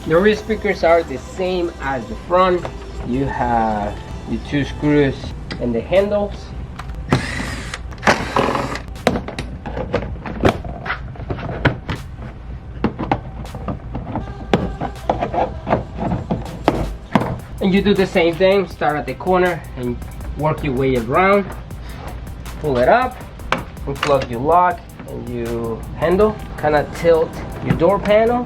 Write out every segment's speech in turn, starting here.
The rear speakers are the same as the front. You have the 2 screws and the handles. And you do the same thing, start at the corner and work your way around. Pull it up, unplug your lock and your handle. Kind of tilt your door panel,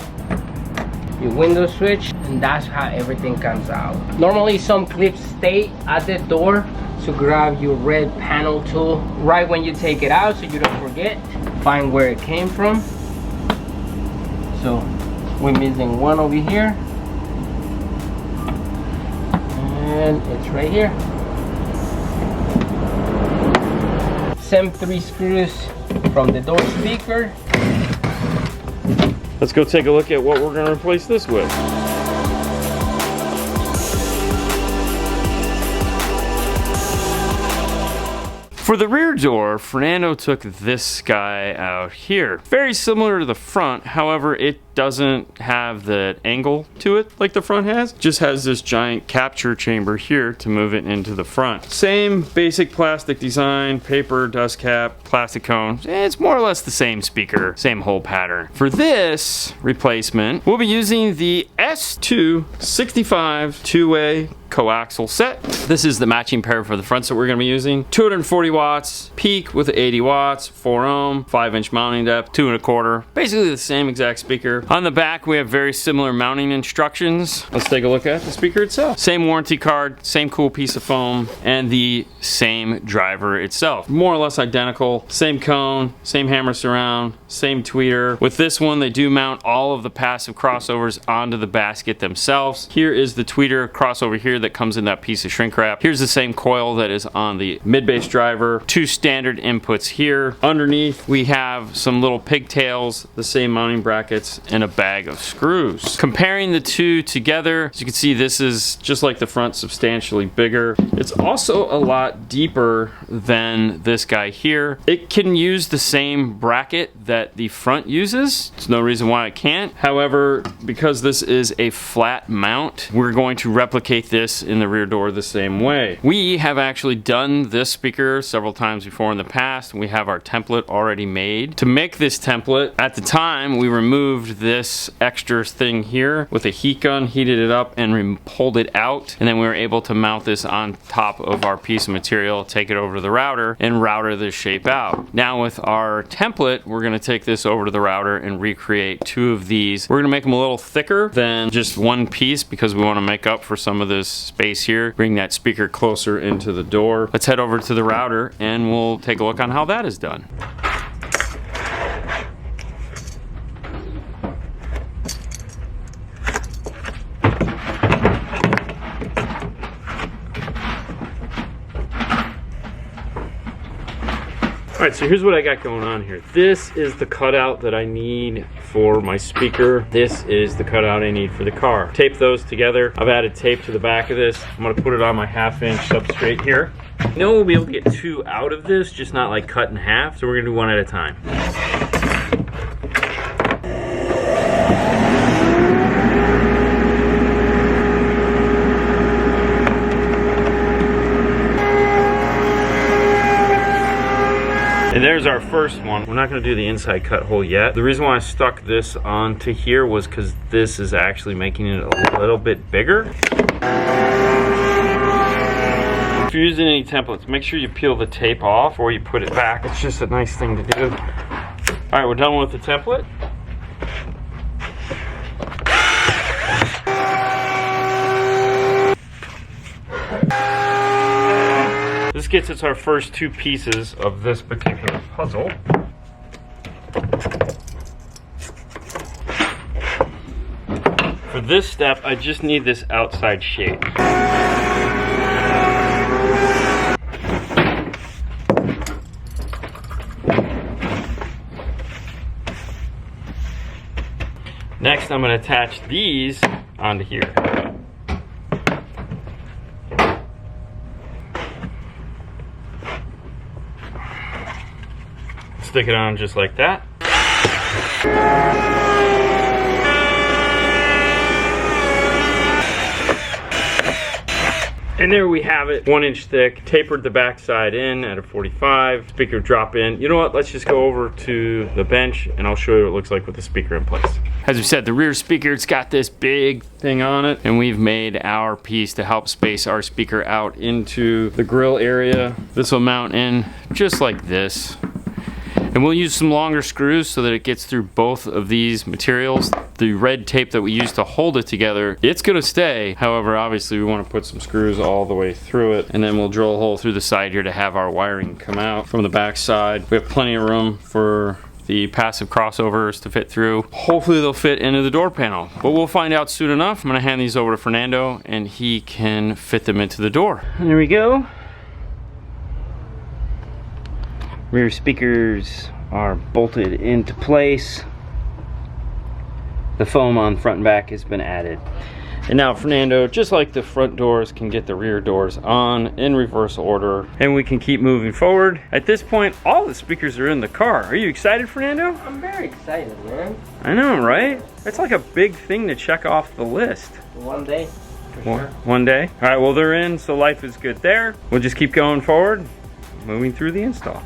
your window switch, and that's how everything comes out. Normally some clips stay at the door, so grab your red panel tool right when you take it out so you don't forget. Find where it came from. So we're missing one over here, and it's right here. Same 3 screws from the door speaker. Let's go take a look at what we're going to replace this with. For the rear door, Fernando took this guy out here. Very similar to the front, however, it doesn't have the angle to it like the front has. Just has this giant capture chamber here to move it into the front. Same basic plastic design, paper, dust cap, plastic cone. It's more or less the same speaker, same whole pattern. For this replacement, we'll be using the S265 two-way coaxial set. This is the matching pair for the fronts that we're going to be using. 240 watts peak with 80 watts, 4 ohm, 5-inch mounting depth, 2 1/4. Basically the same exact speaker. On the back we have very similar mounting instructions. Let's take a look at the speaker itself. Same warranty card, same cool piece of foam, and the same driver itself. More or less identical. Same cone, same hammer surround, same tweeter. With this one they do mount all of the passive crossovers onto the basket themselves. Here is the tweeter crossover here that comes in that piece of shrink wrap. Here's the same coil that is on the mid-bass driver. 2 standard inputs here. Underneath we have some little pigtails, the same mounting brackets, and a bag of screws. Comparing the two together, as you can see, this is just like the front, substantially bigger. It's also a lot deeper than this guy here. It can use the same bracket that the front uses. There's no reason why it can't. However, because this is a flat mount, we're going to replicate this in the rear door the same way. We have actually done this speaker several times before in the past. We have our template already made. To make this template, at the time we removed this extra thing here with a heat gun, heated it up and pulled it out, and then we were able to mount this on top of our piece of material, take it over to the router, and router this shape out. Now with our template, we're going to take this over to the router and recreate 2 of these. We're going to make them a little thicker than just one piece because we want to make up for some of this space here, bring that speaker closer into the door. Let's head over to the router and we'll take a look on how that is done. Alright, so here's what I got going on here. This is the cutout that I need for my speaker. This is the cutout I need for the car. Tape those together. I've added tape to the back of this. I'm gonna put it on my 1/2-inch substrate here. I know we'll be able to get 2 out of this, just not like cut in half, so we're gonna do 1 at a time. And there's our first one. We're not gonna do the inside cut hole yet. The reason why I stuck this onto here was because this is actually making it a little bit bigger. If you're using any templates, make sure you peel the tape off before you put it back. It's just a nice thing to do. All right, we're done with the template. This gets us our first 2 pieces of this particular puzzle. For this step, I just need this outside shape. Next, I'm going to attach these onto here. Stick it on just like that. And there we have it, 1 inch thick, tapered the back side in at a 45, speaker drop in. You know what, let's just go over to the bench and I'll show you what it looks like with the speaker in place. As we said, the rear speaker, it's got this big thing on it, and we've made our piece to help space our speaker out into the grill area. This will mount in just like this. And we'll use some longer screws so that it gets through both of these materials. The red tape that we use to hold it together, it's gonna stay. However, obviously we wanna put some screws all the way through it, and then we'll drill a hole through the side here to have our wiring come out from the back side. We have plenty of room for the passive crossovers to fit through. Hopefully they'll fit into the door panel, but we'll find out soon enough. I'm gonna hand these over to Fernando and he can fit them into the door. There we go. Rear speakers are bolted into place. The foam on front and back has been added. And now Fernando, just like the front doors, can get the rear doors on in reverse order, and we can keep moving forward. At this point, all the speakers are in the car. Are you excited, Fernando? I'm very excited, man. I know, right? That's like a big thing to check off the list. One day, for sure. One day. All right, well, they're in, so life is good there. We'll just keep going forward, moving through the install.